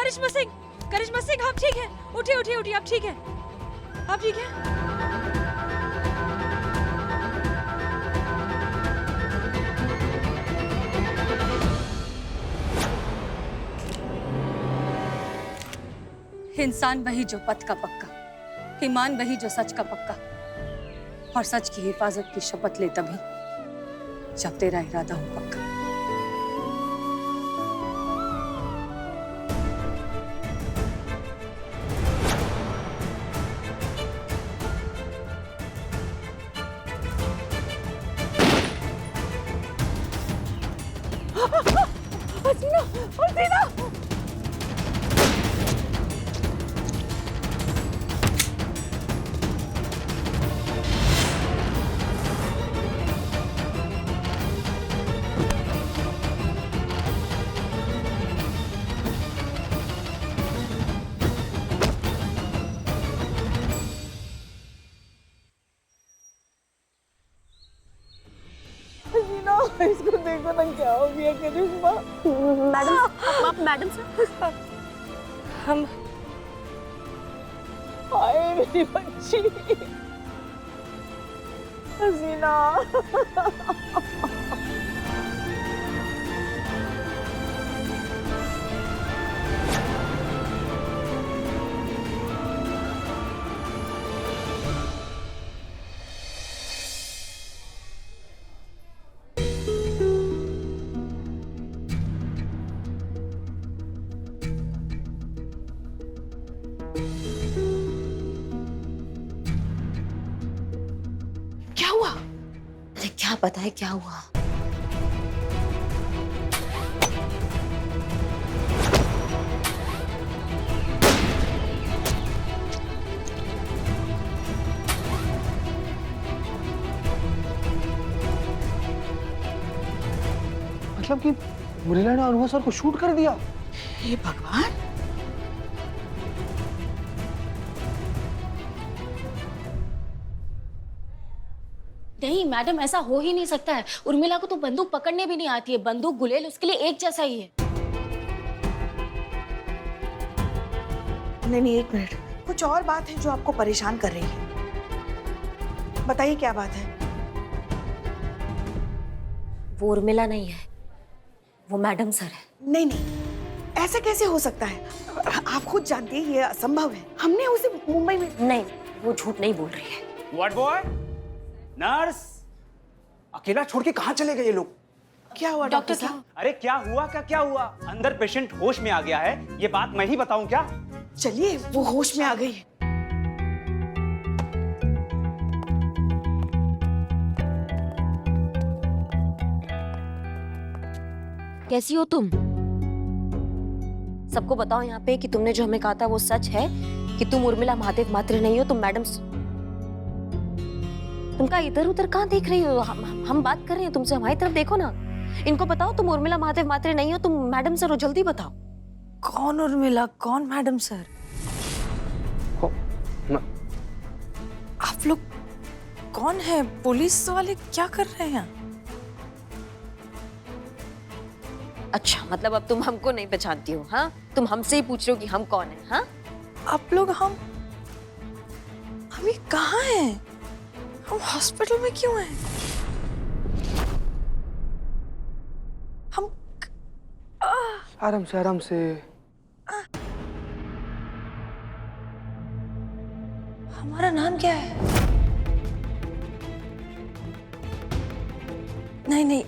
करिश्मा सिंह, करिश्मा सिंह, आप ठीक है? उठिए उठिए उठिए, आप ठीक है? आप ठीक है? इंसान वही जो पथ का पक्का, ईमान वही जो सच का पक्का, और सच की हिफाजत की शपथ ले तभी जब तेरा इरादा हो पक्का। हसीना, हसीना! इसको देखो ना क्या हो गया करिश्मा। मैडम, आप मैडम से हम हाय मेरी बच्ची हसीना। क्या हुआ? अरे क्या पता है क्या हुआ? मतलब कि मुरलीला ने अनुभव सर को शूट कर दिया। हे भगवान, नहीं मैडम, ऐसा हो ही नहीं सकता है। उर्मिला को तो बंदूक पकड़ने भी नहीं आती है। बंदूक गुलेल उसके लिए एक जैसा ही है। नहीं एक मिनट, कुछ और बात है जो आपको परेशान कर रही है। बताइए क्या बात है? वो उर्मिला नहीं है, वो मैडम सर है। नहीं ऐसा कैसे हो सकता है? आप खुद जानती है ये असंभव है। हमने उसे मुंबई में। नहीं, वो झूठ नहीं बोल रही है। What boy? नर्स, अकेला छोड़ के कहाँ चले गए ये लोग? क्या हुआ डॉक्टर साहब? अरे क्या हुआ? क्या हुआ? अंदर पेशेंट होश में आ गया है, ये बात मैं ही बताऊं क्या? चलिए, वो होश में आ गई है। कैसी हो तुम? सबको बताओ यहाँ पे कि तुमने जो हमें कहा था वो सच है, कि तुम उर्मिला महादेव मात्रे नहीं हो, तुम मैडम। तुम क्या इधर उधर कहाँ देख रही हो? हम बात कर रहे हैं तुमसे, हमारी तरफ देखो ना। इनको बताओ तुम उर्मिला महादेव मात्रे नहीं हो, तुम मैडम सर हो, जल्दी बताओ। कौन उर्मिला, कौन मैडम सर? आप लोग कौन है? पुलिस वाले क्या कर रहे हैं? अच्छा, मतलब अब तुम हमको नहीं पहचानती हो? हाँ, तुम हमसे ही पूछ रहे हो कि हम कौन है? हाँ, आप लोग हम ये कहाँ हैं? हम हॉस्पिटल में क्यों हैं? हम आराम से आराम से। हमारा नाम क्या है? नहीं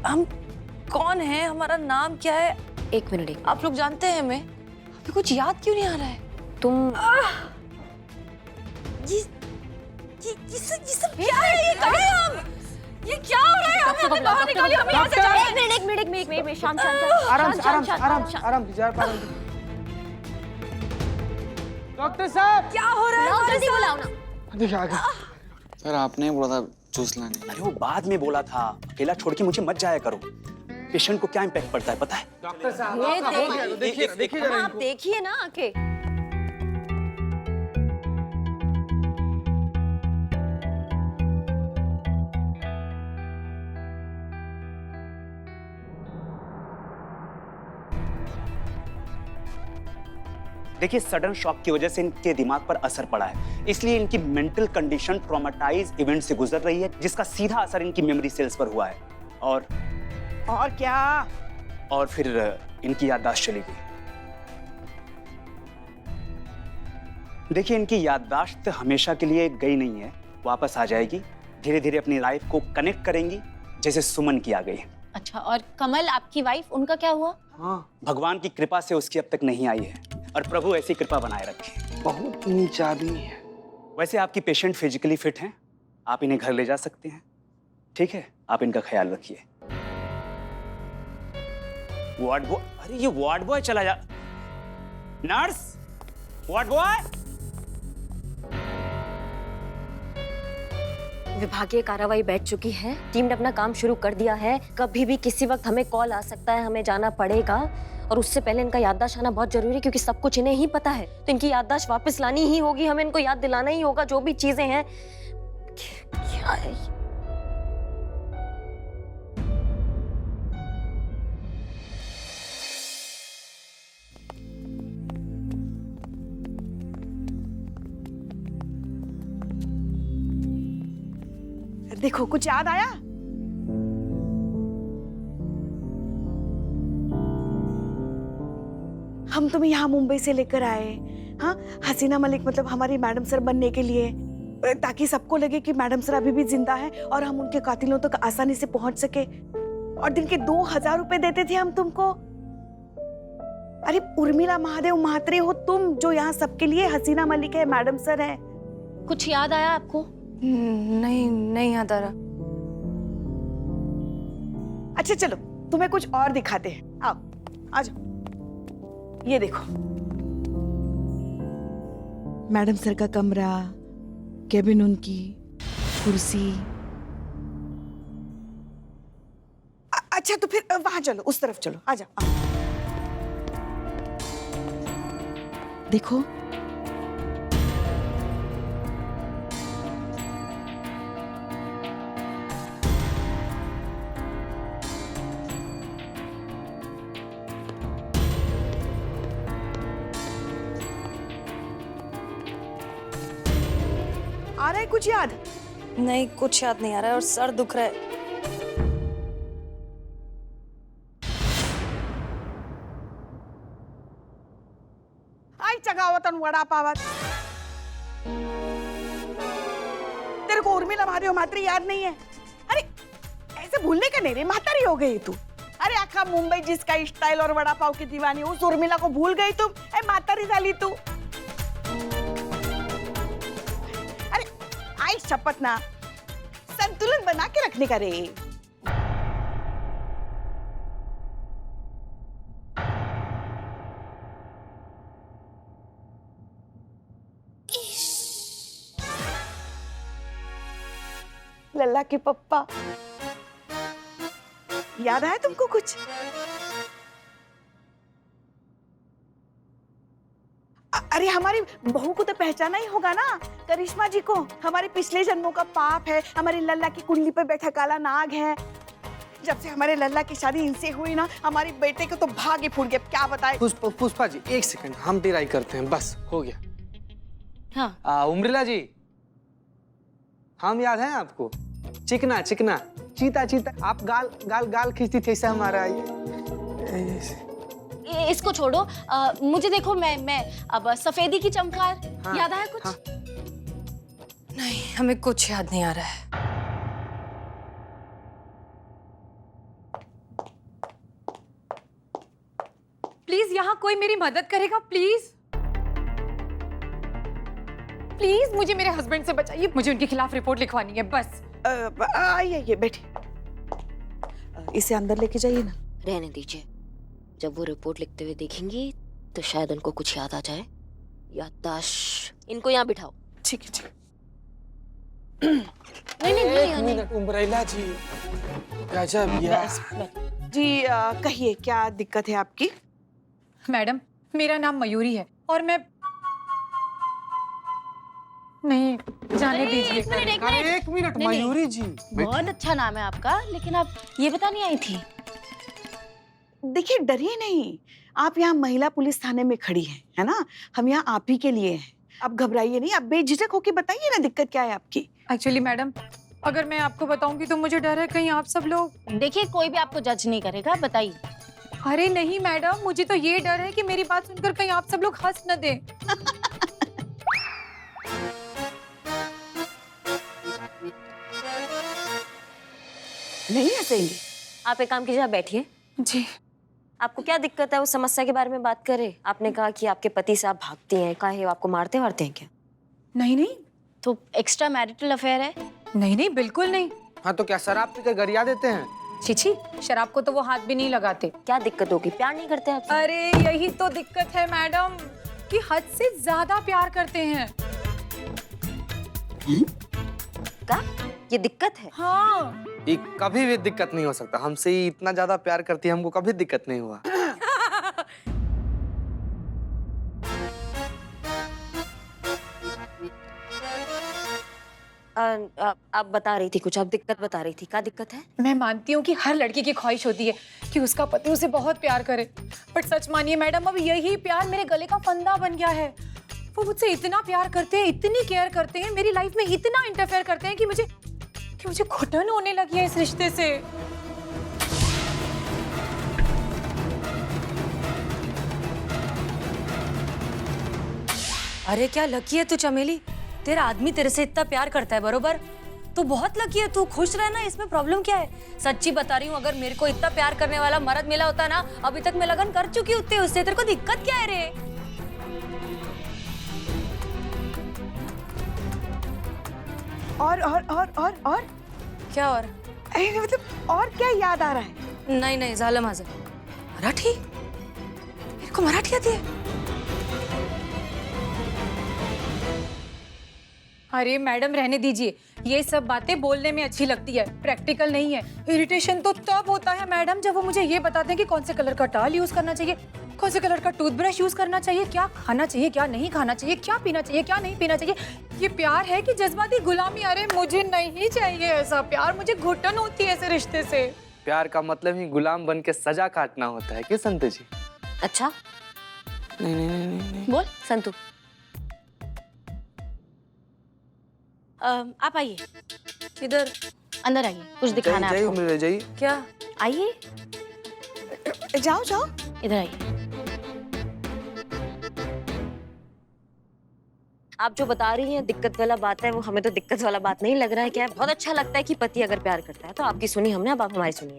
हम कौन हैं? हमारा नाम क्या है? एक मिनट। आप लोग जानते हैं हमें? अभी कुछ याद क्यों नहीं आ रहा है? तुम ये सब क्या है? ये कहाँ हैं हम? ये क्या हो रहा है? हमें बाहर निकालिए, हमें यहाँ से जाना है। एक मिनट, शांत आराम से आराम से। डॉक्टर साहब, क्या हो रहा है? बुलाओ, जल्दी बुलाओ ना। देखिए आ गया। सर आपने बोला था जूस लाने। अरे वो बाद में बोला था, अकेला छोड़ के मुझे मत जाया करो। पेशेंट को क्या इम्पैक्ट पड़ता है पता है? डॉक्टर साहब, ये देखिए आप देखिए ना आके। देखिए, सडन शॉक की वजह से इनके दिमाग पर असर पड़ा है, इसलिए इनकी मेंटल कंडीशन ट्रॉमेटाइज इवेंट से गुजर रही है, जिसका सीधा असर इनकी मेमोरी सेल्स पर हुआ है। और क्या? और फिर इनकी याददाश्त चली गई। देखिए, इनकी याददाश्त हमेशा के लिए गई नहीं है, वापस आ जाएगी। धीरे धीरे अपनी लाइफ को कनेक्ट करेंगी, जैसे सुमन की आ गई। अच्छा, और कमल आपकी वाइफ, उनका क्या हुआ? हाँ, भगवान की कृपा से उसकी अब तक नहीं आई है, और प्रभु ऐसी कृपा बनाए रखे। बहुत नीचा आदमी है। वैसे आपकी पेशेंट फिजिकली फिट हैं, आप इन्हें घर ले जा सकते हैं। ठीक है, आप इनका ख्याल रखिए। वार्ड बॉय, अरे ये वार्ड बॉय चला जा। Nurse, ward boy. विभागीय कार्रवाई बैठ चुकी है, टीम ने अपना काम शुरू कर दिया है। कभी भी किसी वक्त हमें कॉल आ सकता है, हमें जाना पड़ेगा, और उससे पहले इनका याददाश्त आना बहुत जरूरी है, क्योंकि सब कुछ इन्हें ही पता है। तो इनकी याददाश्त वापस लानी ही होगी, हमें इनको याद दिलाना ही होगा जो भी चीजें हैं। क्या है? देखो, कुछ याद आया? हम तुम्हें यहाँ मुंबई से लेकर आए, हाँ, हसीना मलिक मतलब हमारी मैडम सर बनने के लिए, ताकि सबको लगे कि मैडम सर अभी भी जिंदा है और हम उनके कातिलों तक आसानी से पहुंच सके। और दिन के 2000 रुपए देते थे हम तुमको। अरे उर्मिला महादेव महात्रे हो तुम, जो यहाँ सबके लिए हसीना मलिक है, मैडम सर है। कुछ याद आया आपको? नहीं याद आ रहा। अच्छा चलो, तुम्हें कुछ और दिखाते हैं। आओ, आ जाओ। ये देखो, मैडम सर का कमरा, केबिन उनकी, कुर्सी। अच्छा तो फिर वहां चलो, उस तरफ चलो, आ जाओ। देखो, आ रहा है कुछ याद? नहीं, कुछ याद नहीं आ रहा है और सर दुख रहा है। आई चगावत और वड़ा पावत। तेरे को उर्मिला महादेव मात्री याद नहीं है? अरे ऐसे भूलने का नहीं रे, महातारी हो गई तू। अरे आखा मुंबई जिसका स्टाइल और वड़ा पाव की दीवानी, उस उर्मिला को भूल गई तुम? ए मातारी झाली तू। अरे आई शपथ ना, संतुलन बना के रखने का रे। लल्ला के पप्पा, याद आया तुमको कुछ? अरे हमारी बहू को तो पहचाना ही होगा ना, करिश्मा जी को। हमारे पिछले जन्मों का पाप है, हमारी लल्ला की कुंडली पे बैठा काला नाग है। जब से हमारे लल्ला की शादी इनसे हुई ना, हमारे बेटे को तो भाग ही फूट गया। क्या बताए? पुष्पा जी, एक सेकंड, हम ट्राई करते हैं, बस हो गया। हाँ। उम्रिला जी, हम याद है आपको? चिकना चिकना, चीता चीता, आप गाल गाल गाल खींचती थी, ऐसा हमारा इसको छोड़ो, मुझे देखो, मैं अब सफेदी की चमकार। हाँ, याद आया कुछ? हाँ। नहीं, हमें कुछ याद नहीं आ रहा है। प्लीज यहाँ कोई मेरी मदद करेगा, प्लीज प्लीज मुझे मेरे हस्बैंड से बचाइए, मुझे उनके खिलाफ रिपोर्ट लिखवानी है बस। आइए बैठिए, इसे अंदर लेके जाइए ना। रहने दीजिए, जब वो रिपोर्ट लिखते हुए देखेंगी तो शायद उनको कुछ याद आ जाए। याददाश्त, इनको यहाँ बिठाओ। ठीक है, ठीक है। एक मिनट उम्रिला जी, गजब यार। जी कहिए, क्या दिक्कत है आपकी? मैडम, मेरा नाम मयूरी है और मैं नहीं जाने दीजिए। एक मिनट मयूरी जी, बहुत अच्छा नाम है आपका, लेकिन आप ये बताने आई थी? देखिए डरिए नहीं, आप यहाँ महिला पुलिस थाने में खड़ी हैं, है ना? हम यहाँ आप ही के लिए हैं। आप घबराइए नहीं, आप बेझिझक होके बताइए ना दिक्कत क्या है आपकी। एक्चुअली मैडम, अगर मैं आपको बताऊंगी तो मुझे डर है कहीं आप सब लोग। देखिए कोई भी आपको जज नहीं करेगा, बताइए। अरे नहीं मैडम, मुझे तो ये डर है कि मेरी बात सुनकर कहीं आप सब लोग हंस न दें। नहीं हंसेंगे। आप एक काम कीजिए, आप बैठिए। जी। आपको क्या दिक्कत है, उस समस्या के बारे में बात करें। आपने कहा कि आपके पति से आप भागती हैं, काहे वो आपको मारते वारते हैं क्या? नहीं नहीं तो एक्स्ट्रा मैरिटल अफेयर है? नहीं नहीं, बिल्कुल नहीं। हाँ तो क्या शराब पीकर गरिया देते हैं? छिछी, शराब को तो वो हाथ भी नहीं लगाते। क्या दिक्कत होगी, प्यार नहीं करते आप? अरे यही तो दिक्कत है मैडम, कि हद से ज्यादा प्यार करते हैं। क्या ये दिक्कत है? हाँ। ये कभी भी दिक्कत नहीं हो सकता। हमसे ही इतना ज्यादा प्यार करती है, हमको कभी दिक्कत नहीं हुआ। आप बता रही थी कुछ, आप दिक्कत बता रही थी, क्या दिक्कत है? मैं मानती हूँ कि हर लड़की की ख्वाहिश होती है कि उसका पति उसे बहुत प्यार करे, बट सच मानिए मैडम, अब यही प्यार मेरे गले का फंदा बन गया है। वो मुझसे इतना प्यार करते हैं, इतनी केयर करते हैं, मेरी लाइफ में इतना इंटरफेयर करते हैं कि मुझे घुटन होने लगी है इस रिश्ते से। अरे क्या लकी है तू चमेली, तेरा आदमी तेरे से इतना प्यार करता है, बरोबर? तू बहुत लकी है, तू खुश रहना, इसमें प्रॉब्लम क्या है? सच्ची बता रही हूँ, अगर मेरे को इतना प्यार करने वाला मर्द मिला होता ना, अभी तक मैं लगन कर चुकी होती उससे। तेरे को दिक्कत क्या है रे? और क्या और? अरे मतलब और क्या याद आ रहा है? नहीं नहीं, झालं माझं। मराठी? मेरे को मराठी आती है? अरे मैडम रहने दीजिए, ये सब बातें बोलने में अच्छी लगती है, प्रैक्टिकल नहीं है। इरिटेशन तो तब होता है मैडम जब वो मुझे ये बताते हैं कि कौन से कलर का टाल यूज करना चाहिए, कौन से कलर का टूथब्रश यूज करना चाहिए, क्या खाना चाहिए, क्या नहीं खाना चाहिए, क्या पीना चाहिए, क्या नहीं पीना चाहिए। ये प्यार है कि जज्बाती गुलामी? अरे मुझे नहीं चाहिए ऐसा प्यार, मुझे घुटन होती है ऐसे रिश्ते से। प्यार का मतलब ही गुलाम बन के सजा काटना होता है कि संतु जी? अच्छा नहीं नहीं नहीं नहीं, नहीं। बोल संतु। आप आइए, किधर? अंदर आइए, कुछ दिखाना है जाइए आपको। उम्र जाइए। क्या? आइए, जाओ जाओ। इधर आइए। आप जो बता रही हैं दिक्कत वाला बात है, वो हमें तो दिक्कत वाला बात नहीं लग रहा है। क्या है, बहुत अच्छा लगता है कि पति अगर प्यार करता है तो आपकी सुनी हमने, अब आप हमारी सुनिए।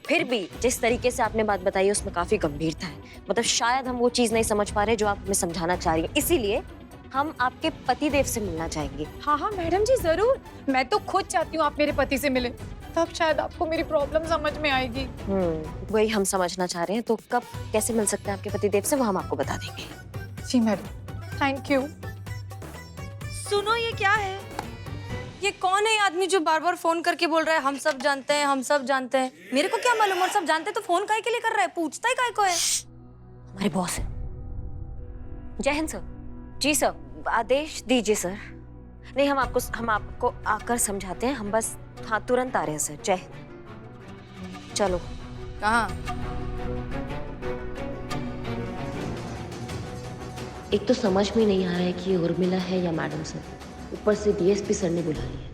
फिर भी जिस तरीके से आपने बात बताई है उसमें काफी गंभीरता है, मतलब शायद हम वो चीज नहीं समझ पा रहे जो आप हमें समझाना चाह रही हैं, इसीलिए हम आपके पतिदेव से मिलना चाहेंगे। हाँ हाँ मैडम जी जरूर, मैं तो खुद चाहती हूँ आप मेरे पति से मिले, तब शायद आपको मेरी प्रॉब्लम समझ में आएगी। वही हम समझना चाह रहे हैं, तो कब कैसे मिल सकते हैं आपके पतिदेव से वो हम आपको बता देंगे। जी मैडम, थैंक यू। सुनो, ये क्या है? ये कौन है ये आदमी जो बार बार फोन करके बोल रहा है हम सब जानते हैं, हम सब जानते हैं? मेरे को क्या मालूम, और सब जानते हैं तो फोन काहे के लिए कर रहा है? पूछता ही काहे को है? हमारे बॉस है। जय हिंद सर। जी सर, आदेश दीजिए सर। नहीं, हम आपको आकर समझाते हैं, हम बस हाँ तुरंत आ रहे हैं सर। जय हिंद। चलो। कहाँ? एक तो समझ में नहीं आ रहा है कि ये उर्मिला है या मैडम सर, ऊपर से डीएसपी सर ने बुला लिया।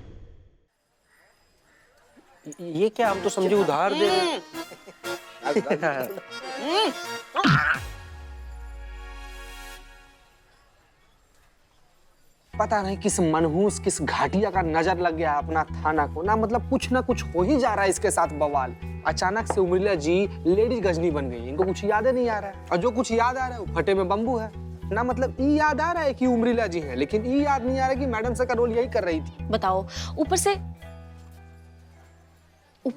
ये क्या, हम तो समझे उधार दे रहे हैं। पता नहीं किस मनहूस, किस घाटिया का नजर लग गया अपना थाना को ना, मतलब कुछ ना कुछ हो ही जा रहा है इसके साथ बवाल। अचानक से उर्मिला जी लेडीज गजनी बन गई, इनको कुछ याद नहीं आ रहा है, और जो कुछ याद आ रहा है वो फटे में बम्बू है ना। मतलब ये याद आ रहा है कि उर्मिला जी है, लेकिन ये याद नहीं आ रहा कि मैडम सर का रोल यही कर रही थी। बताओ, ऊपर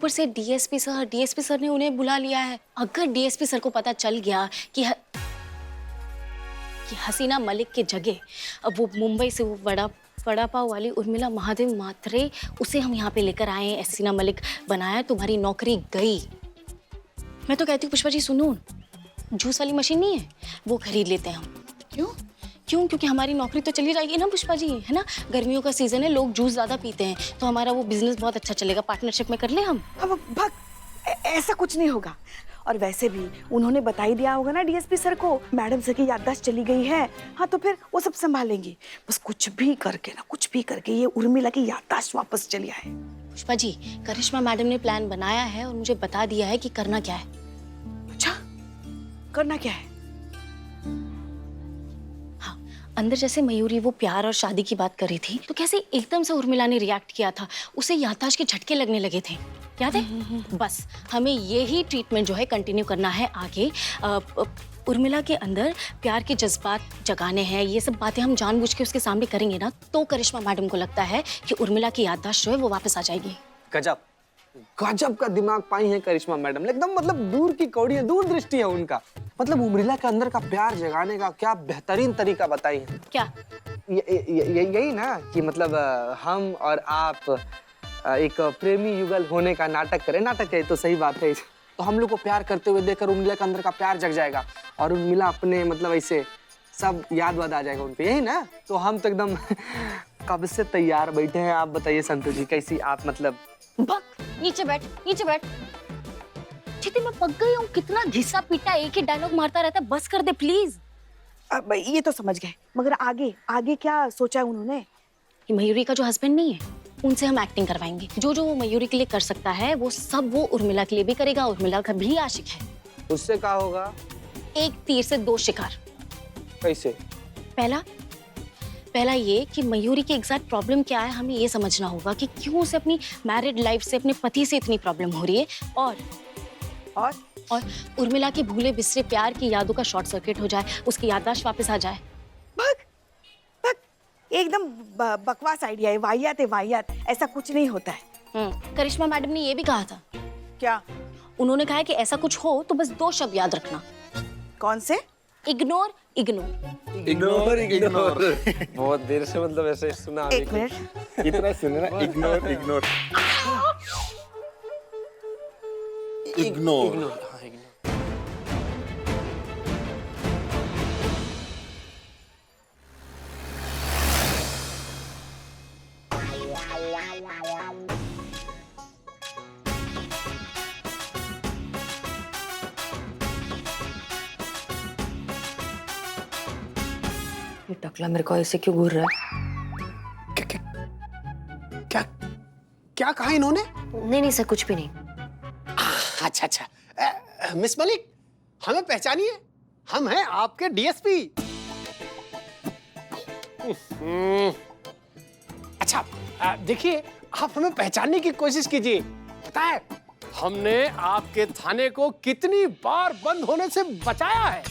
से डीएसपी सर ने उन्हें बुला लिया है। अगर डीएसपी सर को पता चल गया कि हसीना मलिक के जगह अब वो मुंबई से वो वड़ा पाव वाली उर्मिला महादेव मात्रे, उसे हम यहाँ पे लेकर आए हैं, हसीना मलिक बनाया, तुम्हारी नौकरी गई। मैं तो कहती हूँ पुष्पा जी सुनो, जूस वाली मशीन नहीं है, वो खरीद लेते हैं हम। क्यों? क्योंकि हमारी नौकरी तो चली जाएगी ना पुष्पा जी, है ना? गर्मियों का सीजन है, लोग जूस ज्यादा पीते हैं, तो हमारा वो बिजनेस बहुत अच्छा चलेगा, पार्टनरशिप में कर ले हम। अब भग, ऐसा कुछ नहीं होगा। और वैसे भी उन्होंने बता ही दिया होगा ना डीएसपी सर को, मैडम सर की याददाश्त चली गई है। हाँ तो फिर वो सब संभालेंगी। बस कुछ भी करके ये उर्मिला की याददाश्त वापस चली आए। पुष्पा जी, करिश्मा मैडम ने प्लान बनाया है और मुझे बता दिया है कि करना क्या है। अच्छा, करना क्या है? हाँ, अंदर जैसे मयूरी वो प्यार और शादी की बात कर रही थी तो कैसे एकदम से उर्मिला ने रिएक्ट किया था, उसे याददाश्त के झटके लगने लगे थे, याद है? बस हमें यही ट्रीटमेंट जो है कंटिन्यू करना है आगे। उर्मिला के अंदर प्यार के जज्बात जगाने हैं, ये सब बातें हम जानबूझ के उसके सामने करेंगे ना, तो करिश्मा मैडम को लगता है कि उर्मिला की याददाश्त जो है वो वापस आ जाएगी। गजब गजब का दिमाग पाई है करिश्मा मैडम, एकदम मतलब दूर की कौड़ी है, दूर दृष्टि है उनका। मतलब उर्मिला के अंदर का प्यार जगाने का क्या बेहतरीन तरीका बताई है। क्या? यही ना कि मतलब हम और आप एक प्रेमी युगल होने का नाटक करें। नाटक है तो सही बात है, तो हम लोग को प्यार करते हुए देखकर उर्मिला के अंदर का प्यार जग जाएगा और उर्मिला अपने मतलब ऐसे सब याद वाद आ जाएगा उनपे, यही ना? तो हम तो एकदम कब से तैयार बैठे हैं। आप बताइए संतोष जी, कैसी आप मतलब? नीचे बैठ, नीचे बैठ। चिति मैं पक गई हूँ, कितना घिसा पीटा एक ही डायलॉग मारता रहता है, बस कर दे प्लीज। अब ये तो समझ गए, मगर आगे आगे क्या सोचा है उन्होंने? कि मयूरी का जो हस्बैंड नहीं है उनसे हम एक्टिंग करवाएंगे। जो जो वो मयूरी के लिए कर सकता है वो सब वो उर्मिला के लिए भी करेगा। उर्मिला का भी आशिक है। उससे क्या होगा? एक तीर से दो शिकार। कैसे? पहला ये कि मयूरी की एग्जैक्ट प्रॉब्लम क्या है हमें ये समझना होगा कि क्यों उसे अपनी मैरिड लाइफ से अपने पति से इतनी प्रॉब्लम हो रही है, और उर्मिला के भूले बिसरे प्यार की यादों का शॉर्ट सर्किट हो जाए, उसकी याददाश्त वापस आ जाए। एकदम बकवास आइडिया है, वाहियात। ऐसा कुछ नहीं होता है। करिश्मा मैडम ने ये भी कहा था। क्या? उन्होंने कहा है कि ऐसा कुछ हो तो बस 2 शब्द याद रखना। कौन से? इग्नोर। बहुत देर से मतलब ऐसे सुना। एक मिनट, इतना सुने ना, इग्नोर। ये टकला मेरे को ऐसे क्यों घूर रहा है? क्या कहा इन्होंने? नहीं सर, कुछ भी नहीं। अच्छा, मिस मलिक, हमें पहचानिए, हम हैं आपके डीएसपी। अच्छा, देखिए, आप हमें पहचानने की कोशिश कीजिए। पता है हमने आपके थाने को कितनी बार बंद होने से बचाया है।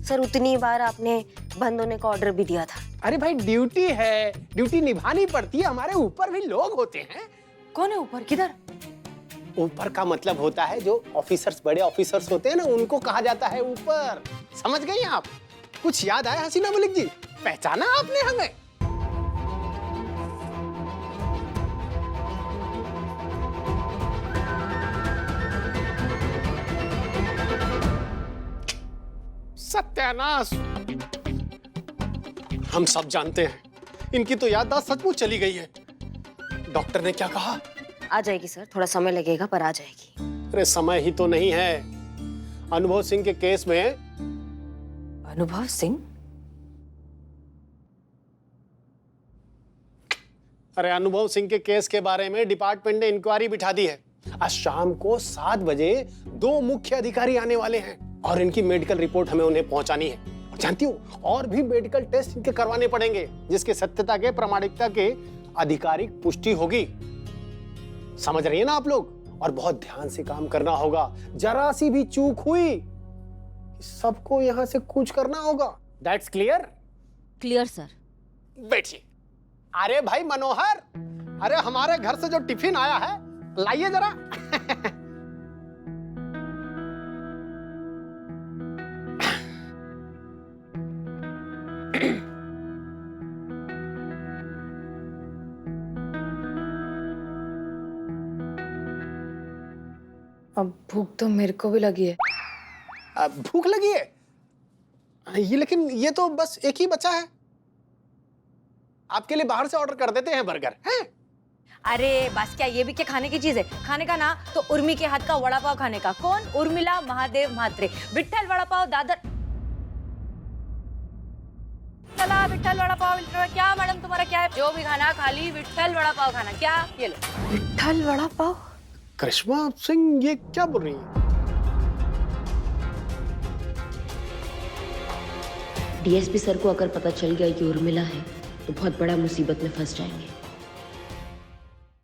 सर उतनी बार आपने बंद होने का ऑर्डर भी दिया था। अरे भाई, ड्यूटी है, ड्यूटी निभानी पड़ती है। हमारे ऊपर भी लोग होते हैं। कौन है ऊपर? किधर? ऊपर का मतलब होता है जो ऑफिसर्स, बड़े ऑफिसर्स होते हैं ना, उनको कहा जाता है ऊपर। समझ गई आप? कुछ याद आया हसीना मलिक जी? पहचाना आपने हमें? सत्यानाश! हम सब जानते हैं इनकी तो याददाश्त सचमुच चली गई है। डॉक्टर ने क्या कहा? आ जाएगी सर, थोड़ा समय लगेगा पर आ जाएगी। अरे समय ही तो नहीं है। अनुभव सिंह के केस में। अनुभव सिंह? अरे अनुभव सिंह के केस के बारे में डिपार्टमेंट ने इंक्वायरी बिठा दी है। आज शाम को 7 बजे 2 मुख्य अधिकारी आने वाले हैं और इनकी मेडिकल रिपोर्ट हमें उन्हें पहुंचानी है। और जानती हो, और भी मेडिकल टेस्ट इनके करवाने पड़ेंगे जिसके सत्यता के, प्रामाणिकता के आधिकारिक पुष्टि होगी। समझ रही है ना आप लोग? और बहुत ध्यान से काम करना होगा। जरा सी भी चूक हुई सबको यहां से कूच करना होगा। That's clear? Clear sir. बैठिए। अरे भाई मनोहर, अरे हमारे घर से जो टिफिन आया है लाइए जरा। अब भूख तो मेरे को भी लगी है। भूख लगी है ये, लेकिन ये तो बस एक ही बचा है। आपके लिए बाहर से ऑर्डर कर देते हैं बर्गर, हैं? अरे बस क्या, ये भी क्या खाने की चीज है? खाने का ना तो उर्मी के हाथ का वड़ा पाव खाने का। कौन? उर्मिला महादेव म्हात्रे। विठ्ठल वड़ा पाव दादर। चला विठ्ठल वड़ा पाव। क्या मैडम तुम्हारा क्या है? जो भी खाना खाली विठ्ठल वड़ा पाव खाना। क्या? ये लो। विठ्ठल वड़ा पाव। करिश्मा सिंह ये क्या बोल रही है? डीएसपी सर को अगर पता चल गया कि उर्मिला है तो बहुत बड़ा मुसीबत में फंस जाएंगे।